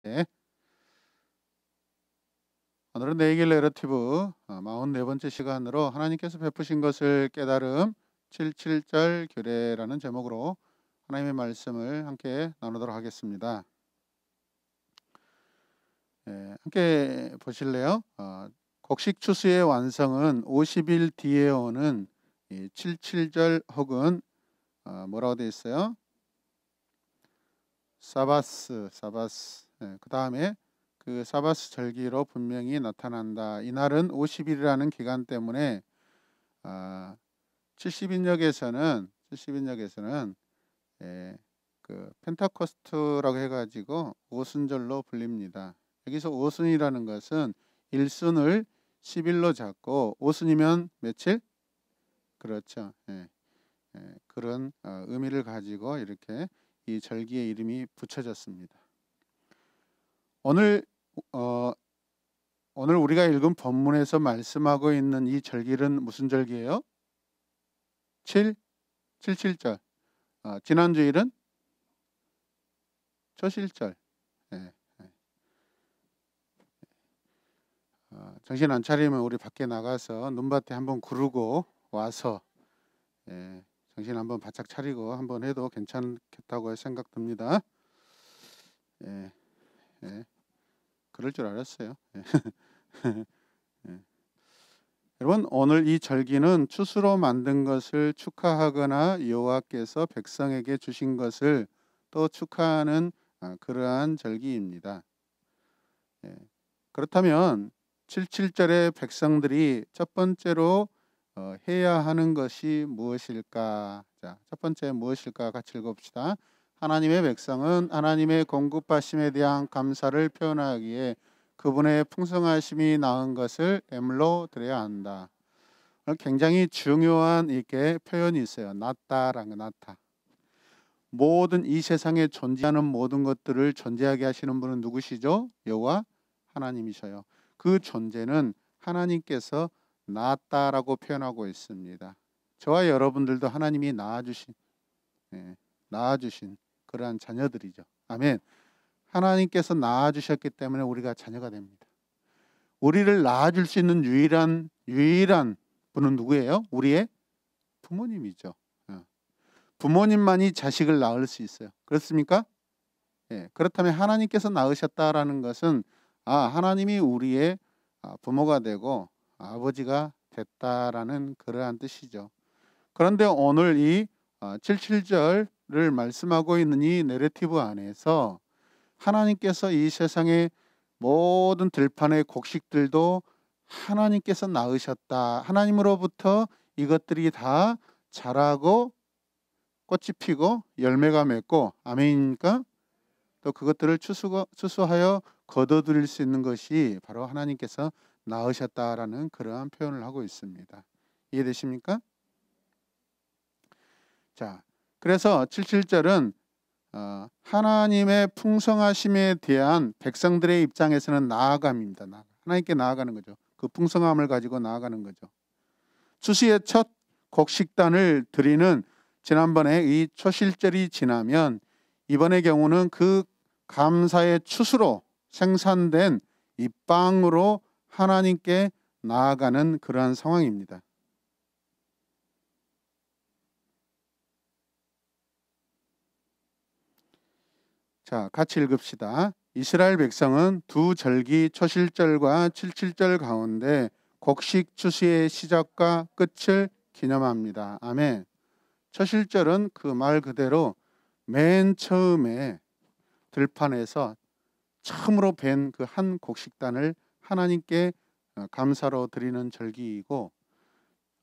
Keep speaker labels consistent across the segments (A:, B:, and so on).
A: 이렇게. 오늘은 네이겔 내러티브 44번째 시간으로 하나님께서 베푸신 것을 깨달음 77절 규례라는 제목으로 하나님의 말씀을 함께 나누도록 하겠습니다. 함께 보실래요? 곡식 추수의 완성은 50일 뒤에 오는 77절 혹은 뭐라고 되어 있어요? 사바스. 그 다음에 그 사바스 절기로 분명히 나타난다. 이날은 50일이라는 기간 때문에 70인역에서는 그 펜타코스트라고 해가지고 오순절로 불립니다. 여기서 오순이라는 것은 1순을 10일로 잡고 오순이면 며칠? 그렇죠. 그런 의미를 가지고 이렇게 이 절기의 이름이 붙여졌습니다. 오늘 우리가 읽은 본문에서 말씀하고 있는 이 절기는 무슨 절기예요? 77절. 지난주일은 초실절. 정신 안 차리면 우리 밖에 나가서 눈밭에 한번 구르고 와서 정신 한번 바짝 차리고 한번 해도 괜찮겠다고 생각됩니다. 그럴 줄 알았어요. 여러분, 오늘 이 절기는 추수로 만든 것을 축하하거나 여호와께서 백성에게 주신 것을 또 축하하는 그러한 절기입니다. 그렇다면 77절의 백성들이 첫 번째로 해야 하는 것이 무엇일까? 자, 첫 번째 무엇일까? 같이 읽어봅시다. 하나님의 백성은 하나님의 공급하심에 대한 감사를 표현하기에 그분의 풍성하심이 나은 것을 예물로 드려야 한다. 굉장히 중요한 이렇게 표현이 있어요. 낫다라는 거, 낫다. 모든 이 세상에 존재하는 모든 것들을 존재하게 하시는 분은 누구시죠? 여호와 하나님이셔요. 그 존재는 하나님께서 낳았다라고 표현하고 있습니다. 저와 여러분들도 하나님이 낳아주신 그러한 자녀들이죠. 아멘. 하나님께서 낳아주셨기 때문에 우리가 자녀가 됩니다. 우리를 낳아줄 수 있는 유일한 분은 누구예요? 우리의 부모님이죠. 부모님만이 자식을 낳을 수 있어요. 그렇습니까? 그렇다면 하나님께서 낳으셨다라는 것은 하나님이 우리의 부모가 되고 아버지가 됐다라는 그러한 뜻이죠. 그런데 오늘 이 77절을 말씀하고 있는 이 내러티브 안에서 하나님께서 이 세상의 모든 들판의 곡식들도 하나님께서 낳으셨다. 하나님으로부터 이것들이 다 자라고 꽃이 피고 열매가 맺고 아멘입니까? 또 그것들을 추수하여 거둬들일 수 있는 것이 바로 하나님께서 낳으셨다라는 그러한 표현을 하고 있습니다. 이해되십니까? 자, 그래서 77절은 하나님의 풍성하심에 대한 백성들의 입장에서는 나아감입니다. 하나님께 나아가는 거죠. 그 풍성함을 가지고 나아가는 거죠. 추수의 첫 곡식단을 드리는 지난번에 이 초실절이 지나면 이번의 경우는 그 감사의 추수로 생산된 이 빵으로 하나님께 나아가는 그러한 상황입니다. 자, 같이 읽읍시다. 이스라엘 백성은 두 절기 초실절과 77절 가운데 곡식 추수의 시작과 끝을 기념합니다. 아멘. 초실절은 그 말 그대로 맨 처음에 들판에서 처음으로 벤 그 한 곡식단을 하나님께 감사로 드리는 절기이고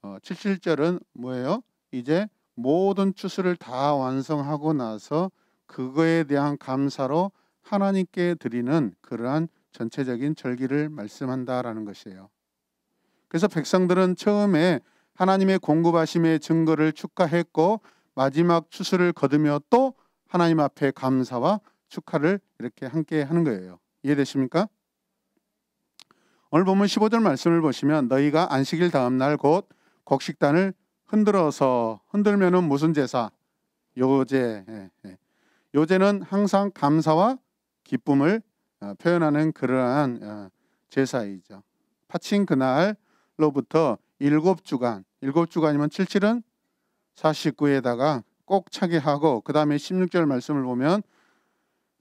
A: 77절은 뭐예요? 이제 모든 추수를 다 완성하고 나서 그거에 대한 감사로 하나님께 드리는 그러한 전체적인 절기를 말씀한다라는 것이에요. 그래서 백성들은 처음에 하나님의 공급하심의 증거를 축하했고 마지막 추수를 거두며 또 하나님 앞에 감사와 축하를 이렇게 함께 하는 거예요. 이해되십니까? 오늘 본문 15절 말씀을 보시면 너희가 안식일 다음 날 곧 곡식단을 흔들면은 무슨 제사? 요제. 요제는 항상 감사와 기쁨을 표현하는 그러한 제사이죠. 파친 그날로부터 7주간, 7주간이면 77은 49에다가 꼭 차게 하고, 그 다음에 16절 말씀을 보면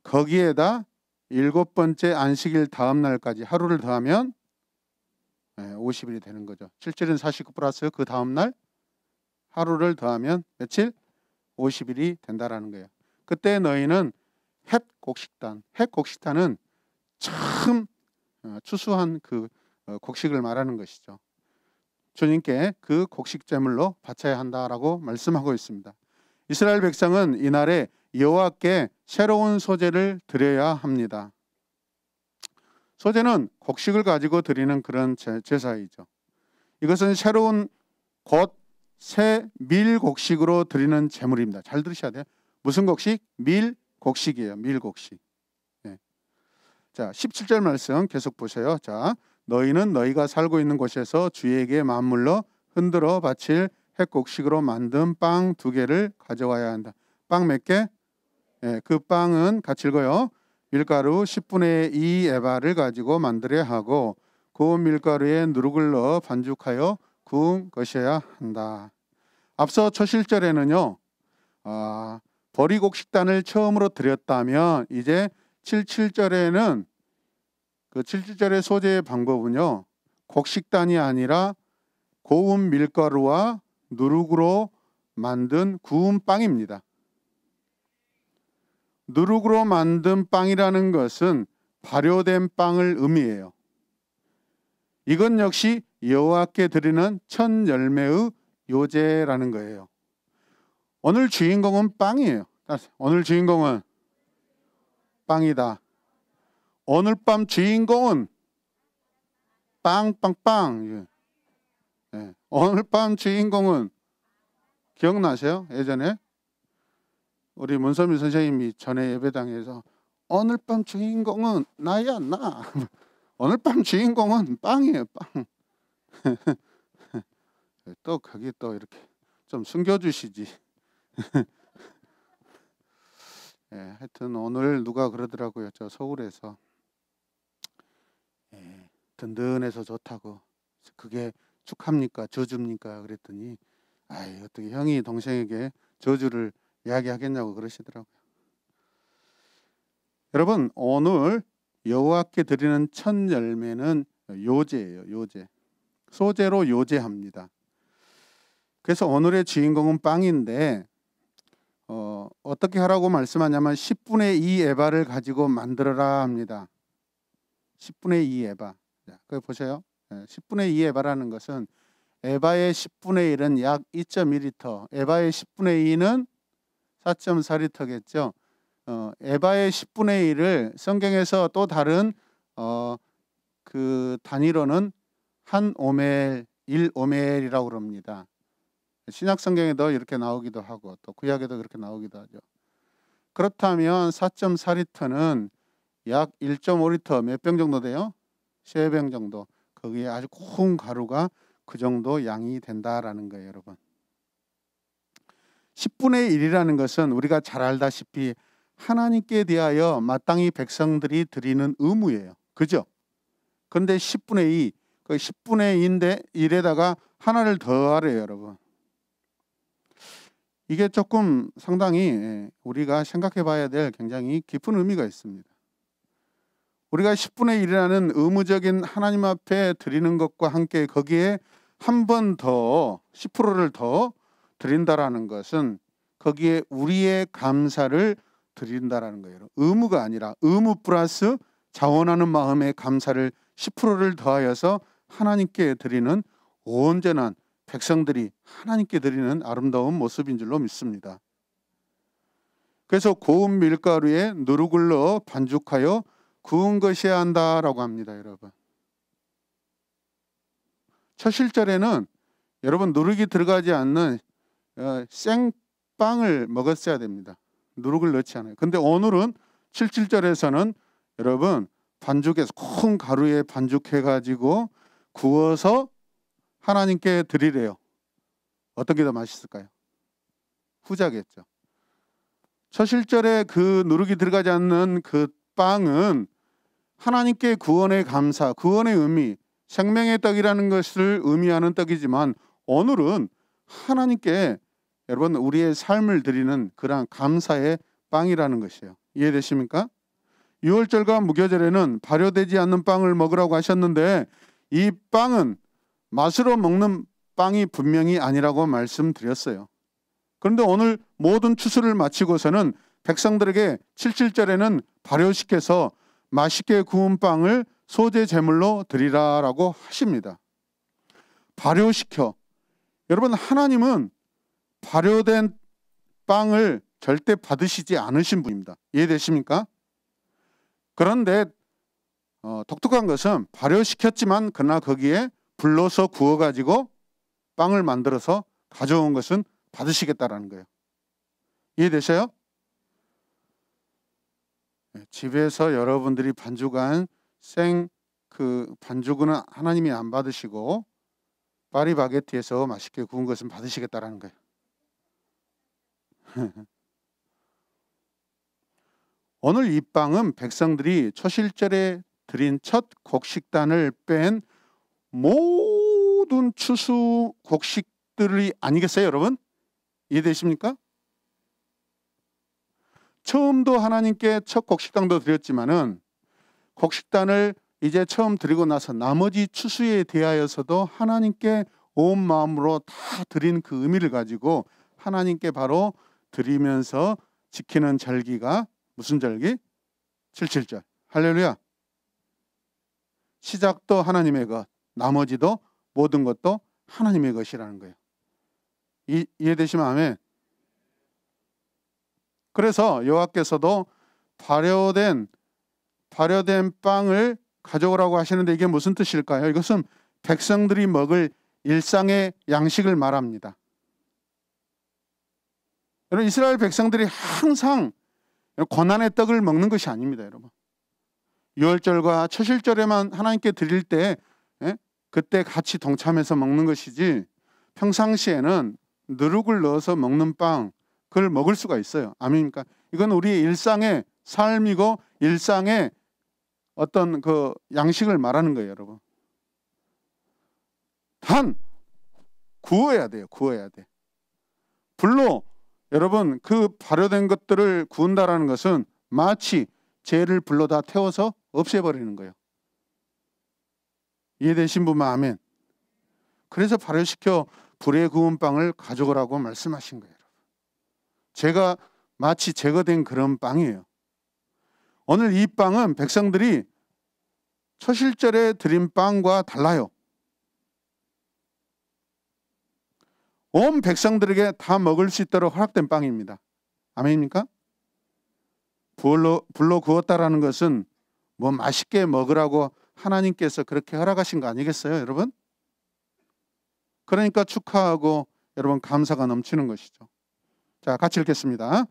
A: 거기에다 7번째 안식일 다음 날까지 하루를 더하면 50일이 되는 거죠. 77은 49 플러스 그 다음 날 하루를 더하면 며칠? 50일이 된다라는 거예요. 그때 너희는 헷 곡식단, 헷 곡식단은 참 추수한 그 곡식을 말하는 것이죠. 주님께 그 곡식 제물로 바쳐야 한다라고 말씀하고 있습니다. 이스라엘 백성은 이날에 여호와께 새로운 소제를 드려야 합니다. 소제는 곡식을 가지고 드리는 그런 제사이죠. 이것은 새로운 곧 새 밀곡식으로 드리는 제물입니다. 잘 들으셔야 돼요. 무슨 곡식? 밀곡식이에요. 밀곡식. 네. 자, 17절 말씀 계속 보세요. 자, 너희는 너희가 살고 있는 곳에서 주에게 만물로 흔들어 바칠 햇곡식으로 만든 빵 2개를 가져와야 한다. 빵 몇 개? 네, 그 빵은 같이 읽어요. 밀가루 10분의 2 에바를 가지고 만들어야 하고 고운 밀가루에 누룩을 넣어 반죽하여 구운 것이어야 한다. 앞서 첫 실절에는요, 보리곡식단을 처음으로 드렸다면 이제 77절에는 그 77절의 소재의 방법은요, 곡식단이 아니라 고운 밀가루와 누룩으로 만든 구운 빵입니다. 누룩으로 만든 빵이라는 것은 발효된 빵을 의미해요. 이건 역시 여호와께 드리는 첫 열매의 요제라는 거예요. 오늘 주인공은 빵이에요. 오늘 주인공은 빵이다. 오늘 밤 주인공은 빵빵빵. 네. 오늘 밤 주인공은 기억나세요? 예전에 우리 문선미 선생님이 전에 예배당에서 오늘 밤 주인공은 나야 나. 오늘 밤 주인공은 빵이에요. 빵. 또 거기 또 이렇게 좀 숨겨주시지. 하여튼 오늘 누가 그러더라고요. 저 서울에서 든든해서 좋다고. 그게 축합니까? 저주입니까? 그랬더니 어떻게 형이 동생에게 저주를 이야기하겠냐고 그러시더라고요. 여러분, 오늘 여호와께 드리는 첫 열매는 요제예요. 요제. 소제로 요제합니다. 그래서 오늘의 주인공은 빵인데 어떻게 하라고 말씀하냐면 10분의 2 에바를 가지고 만들어라 합니다. 10분의 2 에바. 자, 그거 보세요. 10분의 2 에바라는 것은 에바의 10분의 1은 약 2.2리터, 에바의 10분의 2는 4.4리터겠죠. 에바의 10분의 1을 성경에서 또 다른 그 단위로는 한 오멜, 1오멜이라고 그럽니다. 신약 성경에도 이렇게 나오기도 하고 또 구약에도 그렇게 나오기도 하죠. 그렇다면 4.4리터는 약 1.5리터 몇 병 정도 돼요? 3병 정도. 거기에 아주 고운 가루가 그 정도 양이 된다라는 거예요, 여러분. 10분의 1이라는 것은 우리가 잘 알다시피 하나님께 대하여 마땅히 백성들이 드리는 의무예요. 그죠? 그런데 10분의 2, 그 10분의 2인데 1에다가 하나를 더하래요, 여러분. 이게 조금 상당히 우리가 생각해 봐야 될 굉장히 깊은 의미가 있습니다. 우리가 10분의 1이라는 의무적인 하나님 앞에 드리는 것과 함께 거기에 한 번 더 10%를 더 드린다라는 것은 거기에 우리의 감사를 드린다라는 거예요. 의무가 아니라 의무 플러스 자원하는 마음의 감사를 10%를 더하여서 하나님께 드리는 온전한 백성들이 하나님께 드리는 아름다운 모습인 줄로 믿습니다. 그래서 고운 밀가루에 누룩을 넣어 반죽하여 구운 것이어야 한다라고 합니다, 여러분. 첫 실절에는 여러분 누룩이 들어가지 않는 생빵을 먹었어야 됩니다. 누룩을 넣지 않아요. 근데 오늘은 77절에서는 여러분 반죽해서 큰 가루에 반죽해가지고 구워서 하나님께 드리래요. 어떤 게 더 맛있을까요? 후자겠죠. 첫 실절에 그 누룩이 들어가지 않는 그 빵은 하나님께 구원의 감사, 구원의 의미, 생명의 떡이라는 것을 의미하는 떡이지만 오늘은 하나님께 여러분 우리의 삶을 드리는 그러한 감사의 빵이라는 것이에요. 이해되십니까? 유월절과 무교절에는 발효되지 않는 빵을 먹으라고 하셨는데 이 빵은 맛으로 먹는 빵이 분명히 아니라고 말씀드렸어요. 그런데 오늘 모든 추수를 마치고서는 백성들에게 77절에는 발효시켜서 맛있게 구운 빵을 소제 제물로 드리라라고 하십니다. 발효시켜. 여러분 하나님은 발효된 빵을 절대 받으시지 않으신 분입니다. 이해되십니까? 그런데 독특한 것은 발효시켰지만 그러나 거기에 불러서 구워가지고 빵을 만들어서 가져온 것은 받으시겠다라는 거예요. 이해되셔요? 집에서 여러분들이 반죽한 그 반죽은 하나님이 안 받으시고 파리바게트에서 맛있게 구운 것은 받으시겠다라는 거예요. 오늘 이 빵은 백성들이 초실절에 드린 첫 곡식단을 뺀 모든 추수 곡식들이 아니겠어요, 여러분? 이해되십니까? 처음도 하나님께 첫 곡식단도 드렸지만은 곡식단을 이제 처음 드리고 나서 나머지 추수에 대하여서도 하나님께 온 마음으로 다 드린 그 의미를 가지고 하나님께 바로 드리면서 지키는 절기가 무슨 절기? 77절. 할렐루야. 시작도 하나님의 것, 나머지도 모든 것도 하나님의 것이라는 거예요. 이해되시면 아멘. 그래서 여호와께서도 발효된 빵을 가져오라고 하시는데 이게 무슨 뜻일까요? 이것은 백성들이 먹을 일상의 양식을 말합니다. 여러분 이스라엘 백성들이 항상 고난의 떡을 먹는 것이 아닙니다, 여러분. 유월절과 초실절에만 하나님께 드릴 때 그때 같이 동참해서 먹는 것이지 평상시에는 누룩을 넣어서 먹는 빵 그걸 먹을 수가 있어요. 아멘입니까? 이건 우리의 일상의 삶이고 일상의 어떤 그 양식을 말하는 거예요, 여러분. 단 구워야 돼요. 구워야 돼. 불로 여러분 그 발효된 것들을 구운다라는 것은 마치 죄를 불로 다 태워서 없애버리는 거예요. 이해되신 분만 아멘. 그래서 발효시켜 불에 구운 빵을 가져오라고 말씀하신 거예요. 죄가 마치 제거된 그런 빵이에요. 오늘 이 빵은 백성들이 초실절에 드린 빵과 달라요. 온 백성들에게 다 먹을 수 있도록 허락된 빵입니다. 아멘입니까? 불로 구웠다라는 것은 뭐 맛있게 먹으라고 하나님께서 그렇게 허락하신 거 아니겠어요, 여러분? 그러니까 축하하고 여러분 감사가 넘치는 것이죠. 자, 같이 읽겠습니다.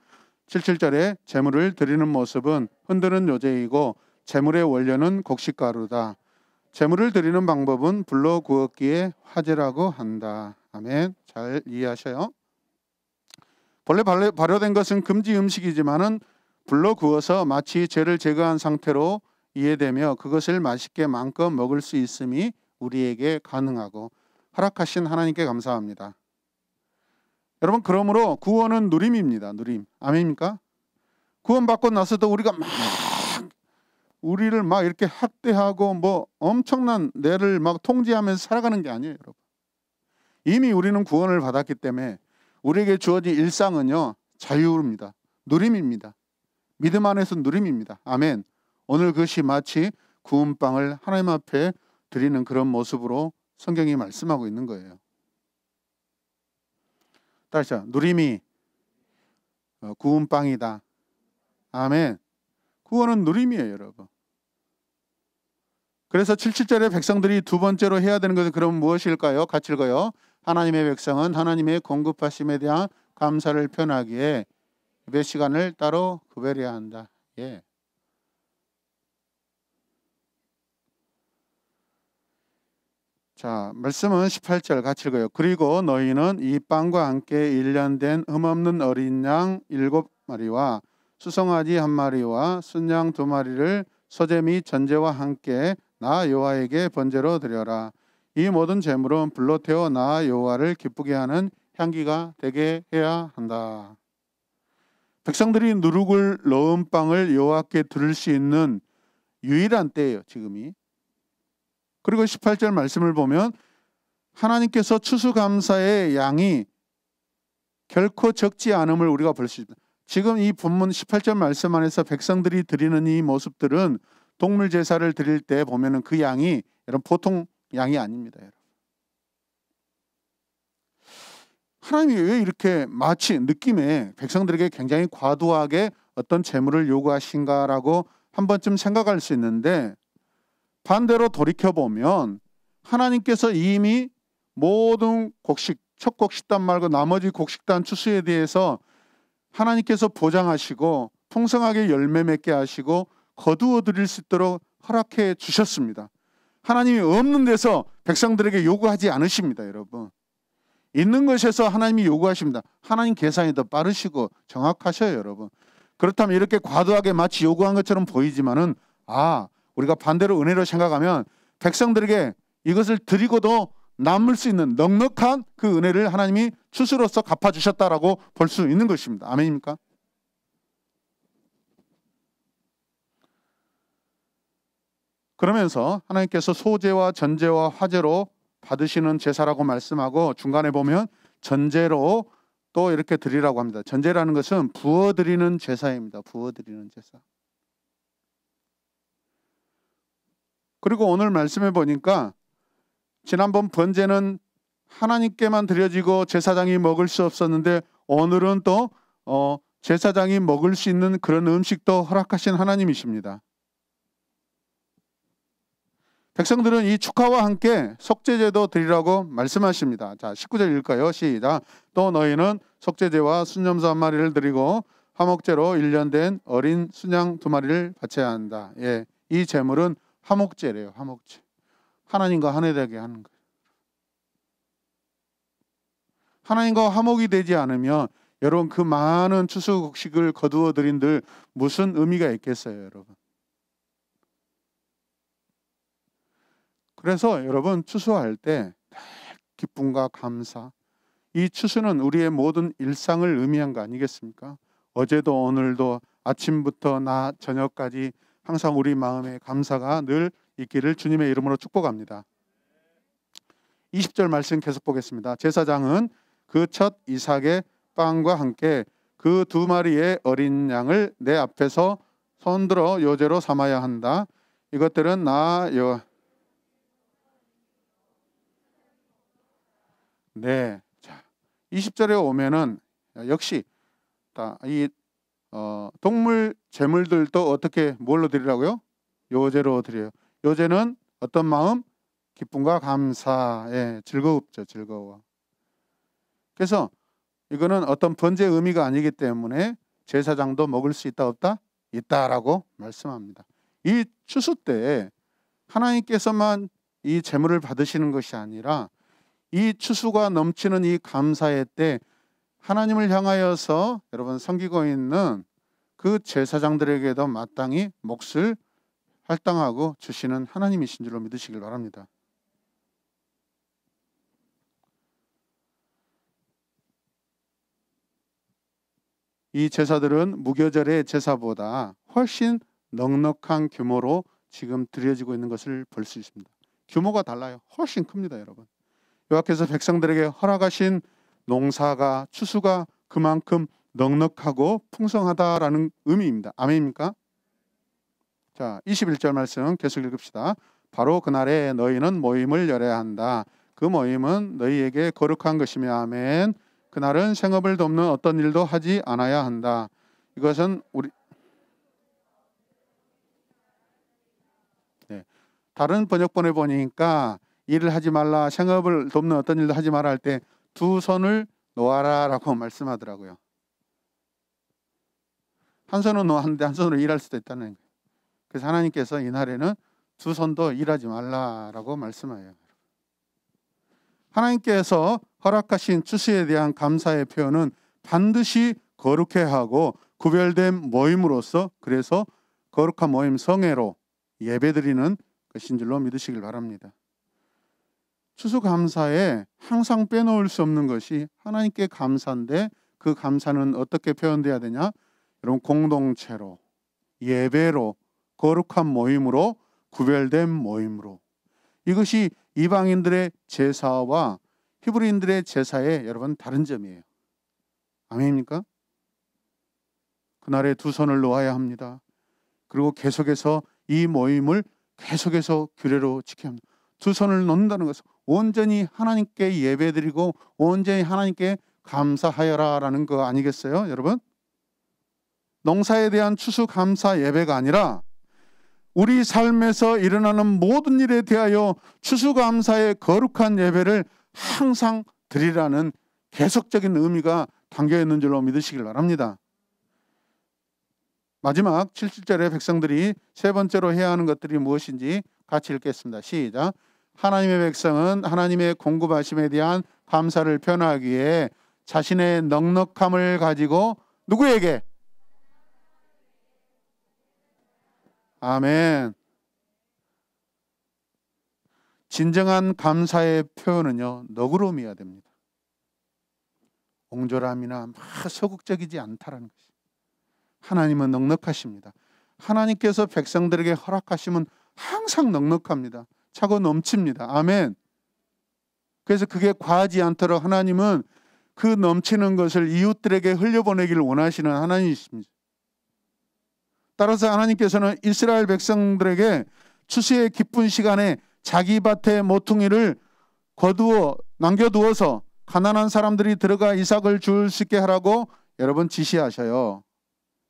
A: 77절에 제물을 드리는 모습은 흔드는 요제이고 제물의 원료는 곡식가루다. 제물을 드리는 방법은 불로 구웠기에 화제라고 한다. 아멘. 잘 이해하셔요? 본래 발효된 것은 금지 음식이지만은 불로 구워서 마치 죄를 제거한 상태로 이해되며 그것을 맛있게 마음껏 먹을 수 있음이 우리에게 가능하고 허락하신 하나님께 감사합니다. 여러분 그러므로 구원은 누림입니다. 누림. 아멘입니까? 구원받고 나서도 우리를 막 이렇게 학대하고 뭐 엄청난 뇌를 막 통제하면서 살아가는 게 아니에요, 여러분. 이미 우리는 구원을 받았기 때문에 우리에게 주어진 일상은요 자유입니다. 누림입니다. 믿음 안에서 누림입니다. 아멘. 오늘 그것이 마치 구운 빵을 하나님 앞에 드리는 그런 모습으로 성경이 말씀하고 있는 거예요. 다시 누림이 구운 빵이다. 아멘. 구원은 누림이에요, 여러분. 그래서 77절에 백성들이 두 번째로 해야 되는 것은 그럼 무엇일까요? 같이 읽어요. 하나님의 백성은 하나님의 공급하심에 대한 감사를 표현하기에 예배 시간을 따로 구별해야 한다. 예. 자, 말씀은 18절 같이 읽어요. 그리고 너희는 이 빵과 함께 1년 된 흠없는 어린 양 7마리와 수송아지 1마리와 순양 2마리를 소재 및 전제와 함께 나 여호와에게 번제로 드려라. 이 모든 제물은 불로 태워 나 여호와를 기쁘게 하는 향기가 되게 해야 한다. 백성들이 누룩을 넣은 빵을 여호와께 드릴 수 있는 유일한 때예요, 지금이. 그리고 18절 말씀을 보면 하나님께서 추수감사의 양이 결코 적지 않음을 우리가 볼 수 있다. 지금 이 본문 18절 말씀 안에서 백성들이 드리는 이 모습들은 동물 제사를 드릴 때 보면은 그 양이 여러분 보통 양이 아닙니다. 여러분. 하나님이 왜 이렇게 마치 느낌에 백성들에게 굉장히 과도하게 어떤 제물을 요구하신가라고 한 번쯤 생각할 수 있는데, 반대로 돌이켜보면 하나님께서 이미 모든 곡식, 첫 곡식단 말고 나머지 곡식단 추수에 대해서 하나님께서 보장하시고 풍성하게 열매 맺게 하시고 거두어 드릴 수 있도록 허락해 주셨습니다. 하나님이 없는 데서 백성들에게 요구하지 않으십니다. 여러분, 있는 것에서 하나님이 요구하십니다. 하나님 계산이 더 빠르시고 정확하셔요. 여러분, 그렇다면 이렇게 과도하게 마치 요구한 것처럼 보이지만은 우리가 반대로 은혜로 생각하면 백성들에게 이것을 드리고도 남을 수 있는 넉넉한 그 은혜를 하나님이 추수로서 갚아주셨다라고 볼 수 있는 것입니다. 아멘입니까? 그러면서 하나님께서 소제와 전제와 화제로 받으시는 제사라고 말씀하고 중간에 보면 전제로 또 이렇게 드리라고 합니다. 전제라는 것은 부어드리는 제사입니다. 부어드리는 제사. 그리고 오늘 말씀해 보니까 지난번 번제는 하나님께만 드려지고 제사장이 먹을 수 없었는데 오늘은 또 제사장이 먹을 수 있는 그런 음식도 허락하신 하나님이십니다. 백성들은 이 축하와 함께 속죄제도 드리라고 말씀하십니다. 자, 19절 읽을까요? 시작. 또 너희는 속죄제와 순염소 한 마리를 드리고 화목제로 1년 된 어린 순양 2마리를 바쳐야 한다. 예, 이 제물은 화목제래요. 화목제. 하나님과 화해되게 하는 거예요. 하나님과 화목이 되지 않으면 여러분 그 많은 추수 곡식을 거두어 드린들 무슨 의미가 있겠어요, 여러분? 그래서 여러분 추수할 때 기쁨과 감사, 이 추수는 우리의 모든 일상을 의미한 거 아니겠습니까? 어제도 오늘도 아침부터 낮 저녁까지 항상 우리 마음에 감사가 늘 있기를 주님의 이름으로 축복합니다. 20절 말씀 계속 보겠습니다. 제사장은 그 첫 이삭의 빵과 함께 그 2마리의 어린 양을 내 앞에서 손들어 요제로 삼아야 한다. 이것들은 네. 자, 20절에 오면은 역시 이 동물 제물들도 어떻게 뭘로 드리라고요? 요제로 드려요. 요제는 어떤 마음? 기쁨과 감사, 즐겁죠, 즐거워. 그래서 이거는 어떤 번제 의미가 아니기 때문에 제사장도 먹을 수 있다 없다? 있다라고 말씀합니다. 이 추수 때 하나님께서만 이 제물을 받으시는 것이 아니라 이 추수가 넘치는 이 감사의 때 하나님을 향하여서 여러분 섬기고 있는 그 제사장들에게도 마땅히 몫을 할당하고 주시는 하나님이신 줄로 믿으시길 바랍니다. 이 제사들은 무교절의 제사보다 훨씬 넉넉한 규모로 지금 드려지고 있는 것을 볼 수 있습니다. 규모가 달라요. 훨씬 큽니다, 여러분. 여호와께서 백성들에게 허락하신 농사가 추수가 그만큼 넉넉하고 풍성하다라는 의미입니다. 아멘입니까? 자, 21절 말씀 계속 읽읍시다. 바로 그날에 너희는 모임을 열어야 한다. 그 모임은 너희에게 거룩한 것이며 아멘. 그날은 생업을 돕는 어떤 일도 하지 않아야 한다. 이것은 다른 번역본에 보니까 일을 하지 말라, 생업을 돕는 어떤 일도 하지 말라 할 때 2 손을 놓아라 라고 말씀하더라고요. 한 손은 놓았는데 한 손으로 일할 수도 있다는 거예요. 그래서 하나님께서 이날에는 2 손도 일하지 말라라고 말씀해요. 하나님께서 허락하신 추수에 대한 감사의 표현은 반드시 거룩해야 하고 구별된 모임으로서, 그래서 거룩한 모임 성회로 예배드리는 것인 줄로 믿으시길 바랍니다. 추수감사에 항상 빼놓을 수 없는 것이 하나님께 감사인데, 그 감사는 어떻게 표현돼야 되냐? 여러분, 공동체로, 예배로, 거룩한 모임으로, 구별된 모임으로. 이것이 이방인들의 제사와 히브리인들의 제사의 여러분 다른 점이에요. 아멘입니까? 그날에 두 손을 놓아야 합니다. 그리고 계속해서 이 모임을 계속해서 규례로 지켜야 합니다. 두 손을 놓는다는 것은 온전히 하나님께 예배드리고 온전히 하나님께 감사하여라라는 거 아니겠어요, 여러분? 농사에 대한 추수감사 예배가 아니라 우리 삶에서 일어나는 모든 일에 대하여 추수감사의 거룩한 예배를 항상 드리라는 계속적인 의미가 담겨 있는 줄로 믿으시길 바랍니다. 마지막 77절에 백성들이 세 번째로 해야 하는 것들이 무엇인지 같이 읽겠습니다. 시작. 하나님의 백성은 하나님의 공급하심에 대한 감사를 표현하기 위해 자신의 넉넉함을 가지고 누구에게? 아멘. 진정한 감사의 표현은요, 너그러움이어야 됩니다. 옹졸함이나 막 소극적이지 않다라는 것이. 하나님은 넉넉하십니다. 하나님께서 백성들에게 허락하시면 항상 넉넉합니다. 차고 넘칩니다. 아멘. 그래서 그게 과하지 않도록 하나님은 그 넘치는 것을 이웃들에게 흘려보내기를 원하시는 하나님이십니다. 따라서 하나님께서는 이스라엘 백성들에게 추수의 기쁜 시간에 자기 밭의 모퉁이를 거두어 남겨두어서 가난한 사람들이 들어가 이삭을 줄 수 있게 하라고 여러분 지시하셔요.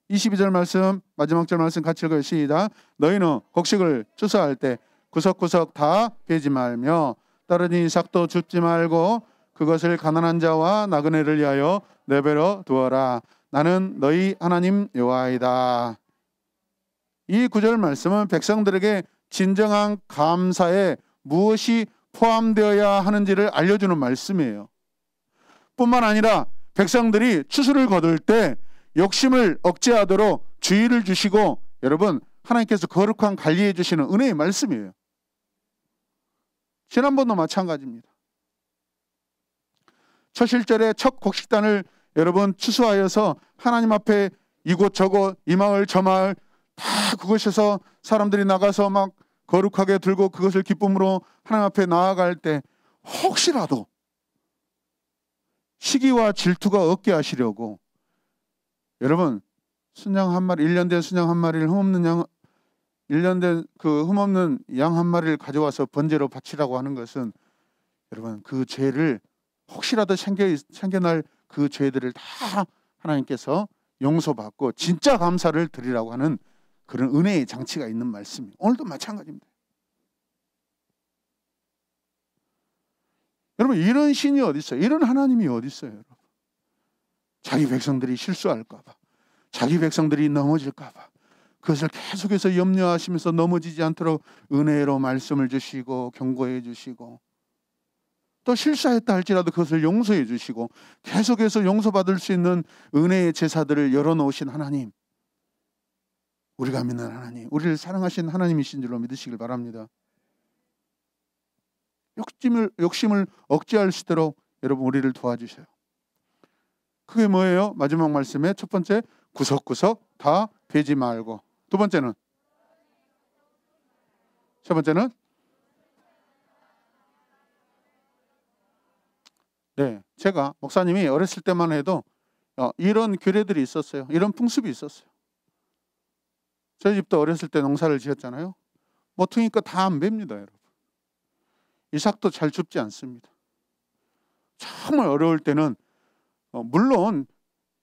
A: 22절 말씀, 마지막 절 말씀 같이 읽어요. 시작. 너희는 곡식을 추수할 때 구석구석 다 베지 말며 떨어진 이삭도 줍지 말고 그것을 가난한 자와 나그네를 위하여 내버려 두어라. 나는 너희 하나님 여호와이다. 이 구절 말씀은 백성들에게 진정한 감사에 무엇이 포함되어야 하는지를 알려주는 말씀이에요. 뿐만 아니라 백성들이 추수를 거둘 때 욕심을 억제하도록 주의를 주시고, 여러분, 하나님께서 거룩한 관리해 주시는 은혜의 말씀이에요. 지난번도 마찬가지입니다. 첫 실절에 첫 곡식단을 여러분 추수하여서 하나님 앞에 이곳 저곳 이 마을 저 마을 다 그곳에서 사람들이 나가서 막 거룩하게 들고 그것을 기쁨으로 하나님 앞에 나아갈 때 혹시라도 시기와 질투가 없게 하시려고, 여러분, 순양 한 마리, 1년 된 순양 한 마리를 흠없는 양, 1년 된 그 흠없는 양 한 마리를 가져와서 번제로 바치라고 하는 것은, 여러분, 그 죄를 혹시라도 생겨날 그 죄들을 다 하나님께서 용서받고 진짜 감사를 드리라고 하는 그런 은혜의 장치가 있는 말씀이에요. 오늘도 마찬가지입니다. 여러분, 이런 신이 어디 있어요? 이런 하나님이 어디 있어요, 여러분? 자기 백성들이 실수할까 봐, 자기 백성들이 넘어질까 봐 그것을 계속해서 염려하시면서 넘어지지 않도록 은혜로 말씀을 주시고 경고해 주시고, 또 실수했다 할지라도 그것을 용서해 주시고 계속해서 용서받을 수 있는 은혜의 제사들을 열어놓으신 하나님, 우리가 믿는 하나님, 우리를 사랑하신 하나님이신 줄로 믿으시길 바랍니다. 욕심을 억제할 수 있도록 여러분 우리를 도와주셔요. 그게 뭐예요? 마지막 말씀에 첫 번째, 구석구석 다 베지 말고. 두 번째는, 세 번째는, 네, 제가 목사님이 어렸을 때만 해도 이런 규례들이 있었어요. 이런 풍습이 있었어요. 저희 집도 어렸을 때 농사를 지었잖아요. 모퉁이 거 다 안 뵙니다, 여러분. 이삭도 잘 줍지 않습니다. 정말 어려울 때는 물론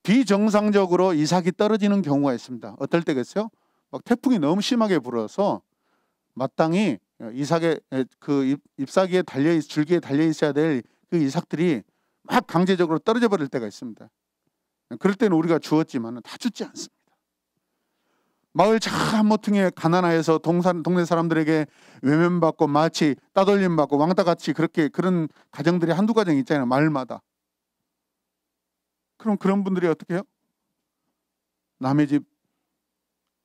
A: 비정상적으로 이삭이 떨어지는 경우가 있습니다. 어떨 때겠어요? 막 태풍이 너무 심하게 불어서 마땅히 이삭의 그 잎사귀에 줄기에 달려 있어야 될 그 이삭들이 막 강제적으로 떨어져 버릴 때가 있습니다. 그럴 때는 우리가 주었지만 다 주지 않습니다. 마을 참 모퉁이에 가난하여서 동네 사람들에게 외면받고 마치 따돌림 받고 왕따같이 그런 가정들이 한두 가정 있잖아요, 마을마다. 그럼 그런 분들이 어떻게 해요? 남의 집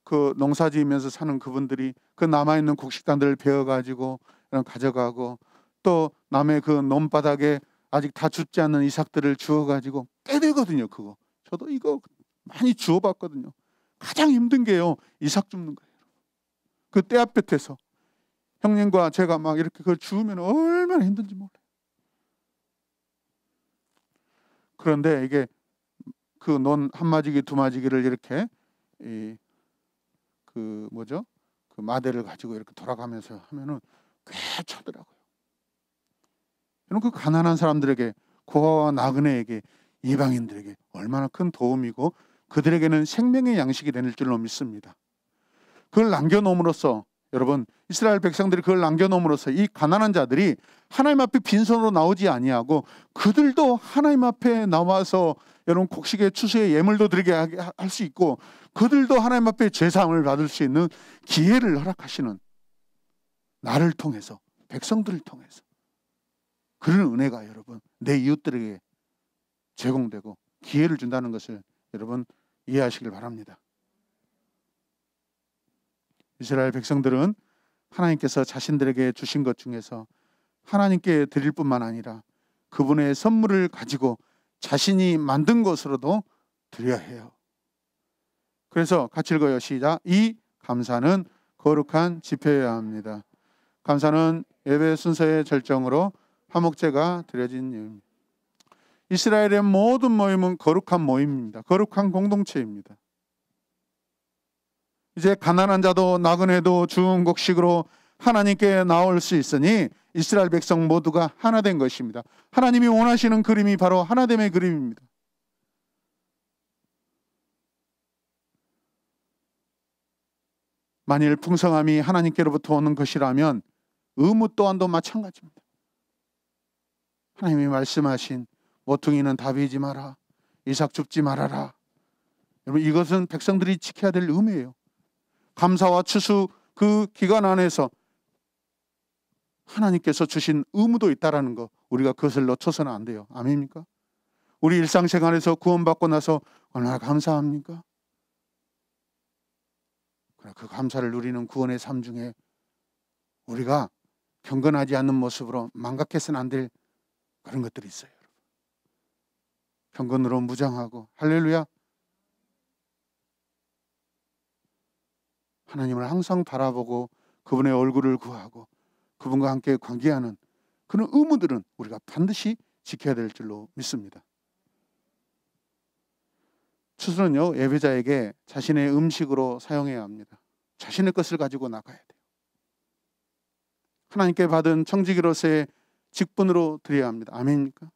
A: 그 농사지으면서 사는 그분들이 그 남아있는 곡식단들을 베어가지고 가져가고, 또 남의 그 논바닥에 아직 다 죽지 않는 이삭들을 주워가지고 떼대거든요. 그거 저도 이거 많이 주워봤거든요. 가장 힘든 게요, 이삭 줍는 거예요. 그 떼앞볕에서 형님과 제가 막 이렇게 그걸 주우면 얼마나 힘든지 몰라요. 그런데 이게 그 논 한 마지기 두 마지기를 이렇게 그 마대를 가지고 이렇게 돌아가면서 하면은 꽤 차더라고요. 그 가난한 사람들에게, 고아와 나그네에게, 이방인들에게 얼마나 큰 도움이고 그들에게는 생명의 양식이 될 줄로 믿습니다. 그걸 남겨놓음으로써, 여러분, 이스라엘 백성들이 그걸 남겨놓음으로써 이 가난한 자들이 하나님 앞에 빈손으로 나오지 아니하고 그들도 하나님 앞에 나와서 여러분 곡식의 추수의 예물도 드리게 할 수 있고 그들도 하나님 앞에 제사함을 받을 수 있는 기회를 허락하시는, 나를 통해서, 백성들을 통해서 그런 은혜가 여러분 내 이웃들에게 제공되고 기회를 준다는 것을 여러분 이해하시길 바랍니다. 이스라엘 백성들은 하나님께서 자신들에게 주신 것 중에서 하나님께 드릴 뿐만 아니라 그분의 선물을 가지고 자신이 만든 것으로도 드려야 해요. 그래서 같이 읽어요. 시작. 이 감사는 거룩한 집회여야 합니다. 감사는 예배 순서의 절정으로 화목제가 드려진 이유입니다. 이스라엘의 모든 모임은 거룩한 모임입니다. 거룩한 공동체입니다. 이제 가난한 자도 나그네도 주운 곡식으로 하나님께 나올 수 있으니 이스라엘 백성 모두가 하나 된 것입니다. 하나님이 원하시는 그림이 바로 하나됨의 그림입니다. 만일 풍성함이 하나님께로부터 오는 것이라면 의무 또한도 마찬가지입니다. 하나님이 말씀하신 모퉁이는 다비지 마라, 이삭 줍지 말아라. 여러분, 이것은 백성들이 지켜야 될 의무예요. 감사와 추수 그 기간 안에서 하나님께서 주신 의무도 있다라는 거, 우리가 그것을 놓쳐서는 안 돼요. 아멘입니까? 우리 일상생활에서 구원받고 나서 얼마나 감사합니까? 그 감사를 누리는 구원의 삶 중에 우리가 경건하지 않는 모습으로 망각해서는 안 될 그런 것들이 있어요. 경건으로 무장하고, 할렐루야, 하나님을 항상 바라보고 그분의 얼굴을 구하고 그분과 함께 관계하는 그런 의무들은 우리가 반드시 지켜야 될 줄로 믿습니다. 추수는요, 예배자에게 자신의 음식으로 사용해야 합니다. 자신의 것을 가지고 나가야 돼요. 하나님께 받은 청지기로서의 직분으로 드려야 합니다. 아멘입니까?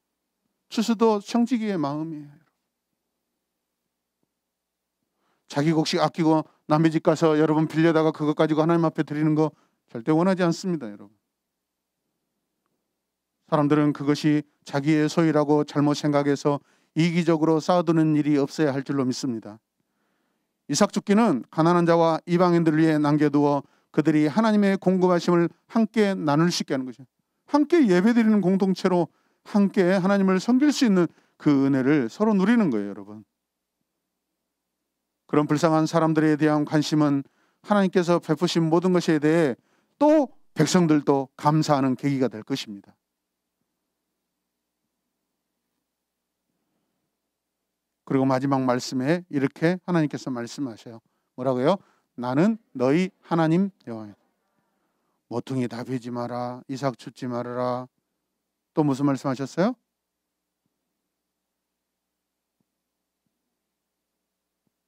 A: 추수도 청지기의 마음이에요. 자기 곡식 아끼고 남의 집 가서 여러분 빌려다가 그것 가지고 하나님 앞에 드리는 거 절대 원하지 않습니다. 여러분, 사람들은 그것이 자기의 소유라고 잘못 생각해서 이기적으로 쌓아두는 일이 없어야 할 줄로 믿습니다. 이삭 줍기는 가난한 자와 이방인들을 위해 남겨두어 그들이 하나님의 공급하심을 함께 나눌 수 있게 하는 것이죠. 함께 예배드리는 공동체로 함께 하나님을 섬길 수 있는 그 은혜를 서로 누리는 거예요. 여러분, 그런 불쌍한 사람들에 대한 관심은 하나님께서 베푸신 모든 것에 대해 또 백성들도 감사하는 계기가 될 것입니다. 그리고 마지막 말씀에 이렇게 하나님께서 말씀하셔요. 뭐라고요? 나는 너희 하나님 여호와야. 모퉁이 다 베지 마라, 이삭 줍지 말아라. 또 무슨 말씀하셨어요?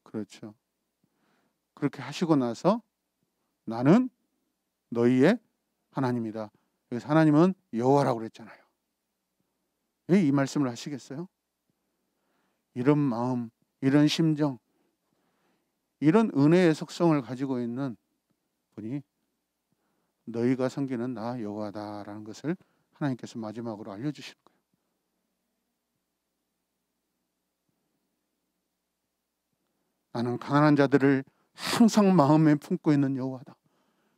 A: 그렇죠. 그렇게 하시고 나서 나는 너희의 하나님이다. 여기서 하나님은 여호와라고 그랬잖아요. 왜 이 말씀을 하시겠어요? 이런 마음, 이런 심정, 이런 은혜의 속성을 가지고 있는 분이 너희가 섬기는 나 여호와다라는 것을 하나님께서 마지막으로 알려주시는 거예요. 나는 가난한 자들을 항상 마음에 품고 있는 여호와다.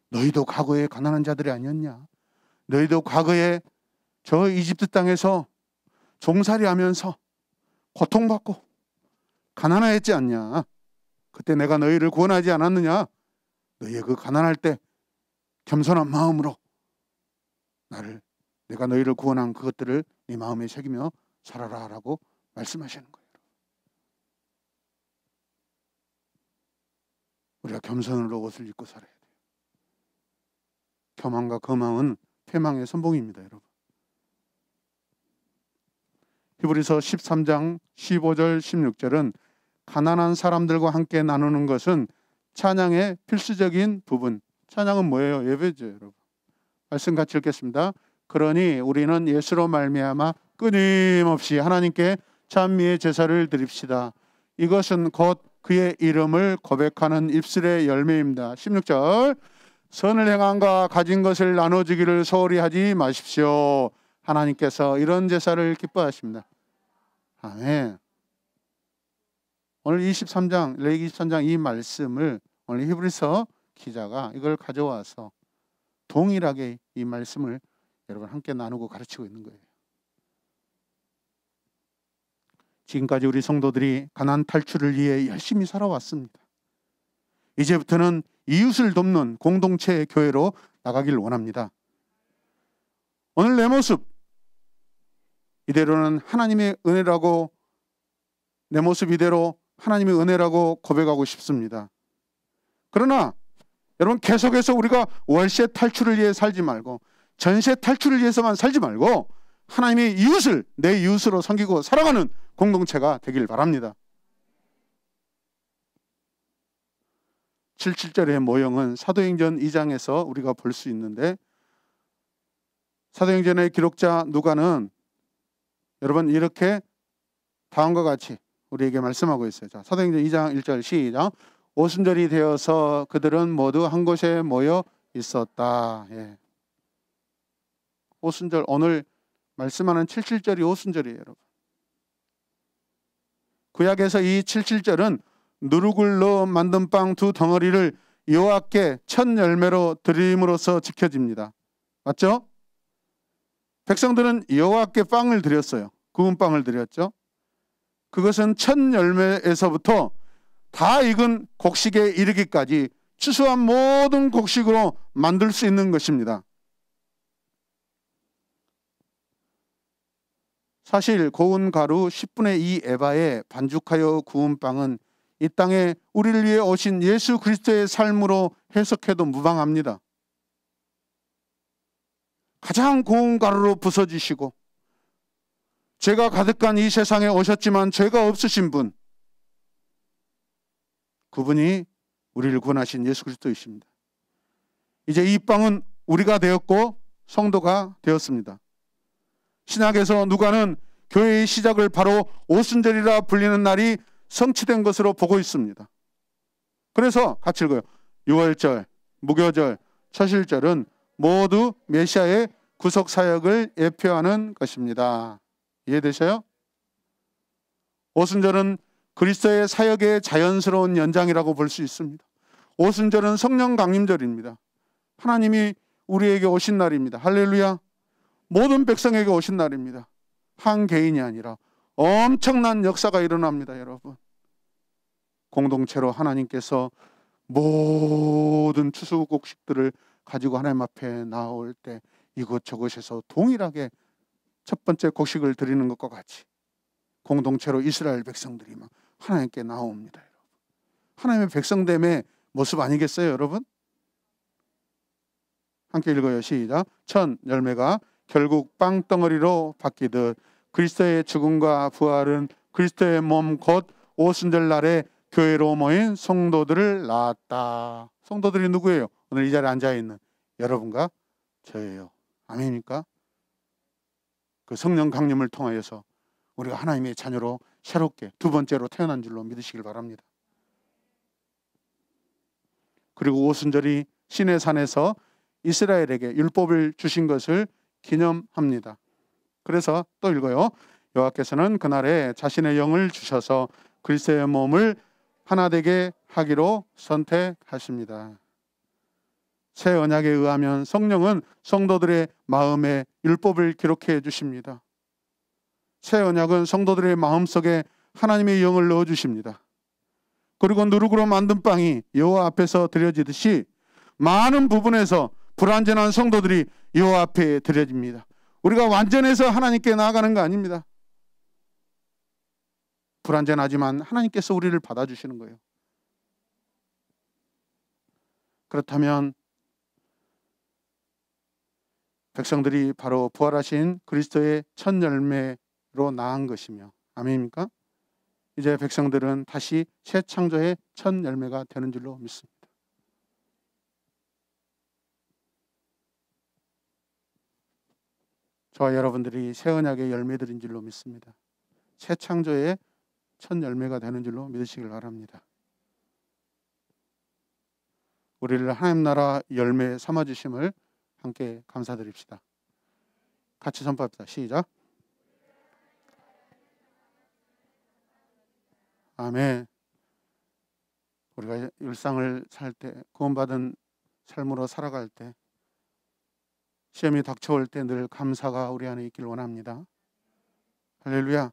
A: 너희도 과거에 가난한 자들이 아니었냐? 너희도 과거에 저 이집트 땅에서 종살이하면서 고통받고 가난하였지 않냐? 그때 내가 너희를 구원하지 않았느냐? 너희의 그 가난할 때 겸손한 마음으로 내가 너희를 구원한 그것들을 네 마음에 새기며 살아라 라고 말씀하시는 거예요. 우리가 겸손으로 옷을 입고 살아야 돼요. 교만과 거망은 패망의 선봉입니다, 여러분. 히브리서 13장 15절 16절은 가난한 사람들과 함께 나누는 것은 찬양의 필수적인 부분. 찬양은 뭐예요? 예배죠, 여러분. 말씀 같이 읽겠습니다. 그러니 우리는 예수로 말미암아 끊임없이 하나님께 찬미의 제사를 드립시다. 이것은 곧 그의 이름을 고백하는 입술의 열매입니다. 16절 선을 행함과 가진 것을 나눠주기를 소홀히 하지 마십시오. 하나님께서 이런 제사를 기뻐하십니다. 아멘. 오늘 23장, 레위기 23장 이 말씀을 오늘 히브리서 기자가 이걸 가져와서 동일하게 이 말씀을 여러분 함께 나누고 가르치고 있는 거예요. 지금까지 우리 성도들이 가난 탈출을 위해 열심히 살아왔습니다. 이제부터는 이웃을 돕는 공동체 교회로 나가길 원합니다. 오늘 내 모습 이대로는 하나님의 은혜라고, 내 모습 이대로 하나님의 은혜라고 고백하고 싶습니다. 그러나 여러분, 계속해서 우리가 월세 탈출을 위해 살지 말고 전세 탈출을 위해서만 살지 말고 하나님의 이웃을 내 이웃으로 섬기고 살아가는 공동체가 되길 바랍니다. 77절의 모형은 사도행전 2장에서 우리가 볼 수 있는데, 사도행전의 기록자 누가는 여러분 이렇게 다음과 같이 우리에게 말씀하고 있어요. 자, 사도행전 2장 1절 시작. 오순절이 되어서 그들은 모두 한 곳에 모여 있었다. 예. 오순절, 오늘 말씀하는 77절이 오순절이에요, 여러분. 구약에서 이 77절은 누룩을 넣어 만든 빵 2덩어리를 여호와께 첫 열매로 드림으로써 지켜집니다. 맞죠? 백성들은 여호와께 빵을 드렸어요. 구운 빵을 드렸죠. 그것은 첫 열매에서부터 다 익은 곡식에 이르기까지 추수한 모든 곡식으로 만들 수 있는 것입니다. 사실 고운 가루 10분의 2 에바에 반죽하여 구운 빵은 이 땅에 우리를 위해 오신 예수 그리스도의 삶으로 해석해도 무방합니다. 가장 고운 가루로 부서지시고 죄가 가득한 이 세상에 오셨지만 죄가 없으신 분, 그분이 우리를 구원하신 예수 그리스도이십니다. 이제 이 빵은 우리가 되었고 성도가 되었습니다. 신약에서 누가는 교회의 시작을 바로 오순절이라 불리는 날이 성취된 것으로 보고 있습니다. 그래서 같이 읽어요. 유월절, 무교절, 초실절은 모두 메시아의 구속 사역을 예표하는 것입니다. 이해되셔요? 오순절은 그리스도의 사역의 자연스러운 연장이라고 볼 수 있습니다. 오순절은 성령 강림절입니다. 하나님이 우리에게 오신 날입니다. 할렐루야. 모든 백성에게 오신 날입니다. 한 개인이 아니라 엄청난 역사가 일어납니다, 여러분. 공동체로 하나님께서 모든 추수 곡식들을 가지고 하나님 앞에 나올 때 이곳저곳에서 동일하게 첫 번째 곡식을 드리는 것과 같이 공동체로 이스라엘 백성들이 막 하나님께 나옵니다, 여러분. 하나님의 백성됨의 모습 아니겠어요, 여러분? 함께 읽어요. 시작. 첫 열매가 결국 빵덩어리로 바뀌듯 그리스도의 죽음과 부활은 그리스도의 몸 곧 오순절 날에 교회로 모인 성도들을 낳았다. 성도들이 누구예요? 오늘 이 자리에 앉아있는 여러분과 저예요. 아멘입니까? 그 성령 강림을 통하여서 우리가 하나님의 자녀로 새롭게 두 번째로 태어난 줄로 믿으시길 바랍니다. 그리고 오순절이 시내 산에서 이스라엘에게 율법을 주신 것을 기념합니다. 그래서 또 읽어요. 여호와께서는 그날에 자신의 영을 주셔서 그리스도의 몸을 하나 되게 하기로 선택하십니다. 새 언약에 의하면 성령은 성도들의 마음에 율법을 기록해 주십니다. 새 언약은 성도들의 마음속에 하나님의 영을 넣어 주십니다. 그리고 누룩으로 만든 빵이 여호와 앞에서 드려지듯이 많은 부분에서 불완전한 성도들이 여호와 앞에 드려집니다. 우리가 완전해서 하나님께 나아가는 거 아닙니다. 불완전하지만 하나님께서 우리를 받아주시는 거예요. 그렇다면 백성들이 바로 부활하신 그리스도의 첫 열매로 나은 것이며, 아멘입니까? 이제 백성들은 다시 새 창조의 첫 열매가 되는 줄로 믿습니다. 저와 여러분들이 새 언약의 열매들인 줄로 믿습니다. 새 창조의 첫 열매가 되는 줄로 믿으시길 바랍니다. 우리를 하나님 나라 열매 삼아주심을 함께 감사드립시다. 같이 선포합시다. 시작. 아멘. 우리가 일상을 살 때, 구원받은 삶으로 살아갈 때, 시험이 닥쳐올 때 늘 감사가 우리 안에 있길 원합니다. 할렐루야.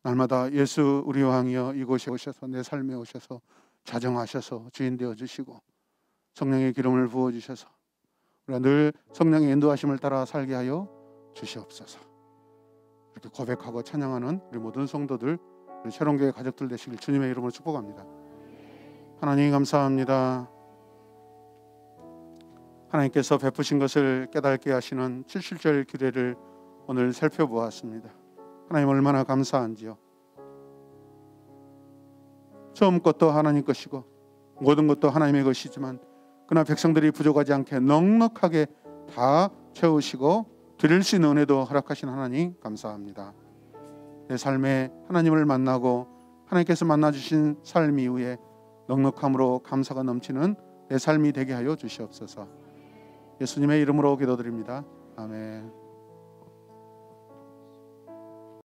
A: 날마다 예수 우리 왕이여 이곳에 오셔서 내 삶에 오셔서 자정하셔서 주인 되어 주시고 성령의 기름을 부어 주셔서 우리가 늘 성령의 인도하심을 따라 살게 하여 주시옵소서. 이렇게 고백하고 찬양하는 우리 모든 성도들, 우리 새로운 교회 가족들 되시길 주님의 이름으로 축복합니다. 하나님 감사합니다. 하나님께서 베푸신 것을 깨닫게 하시는 77절 규례를 오늘 살펴보았습니다. 하나님 얼마나 감사한지요. 처음 것도 하나님 것이고 모든 것도 하나님의 것이지만 그러나 백성들이 부족하지 않게 넉넉하게 다 채우시고 드릴 수 있는 은혜도 허락하신 하나님 감사합니다. 내 삶에 하나님을 만나고 하나님께서 만나주신 삶 이후에 넉넉함으로 감사가 넘치는 내 삶이 되게 하여 주시옵소서. 예수님의 이름으로 기도드립니다. 아멘.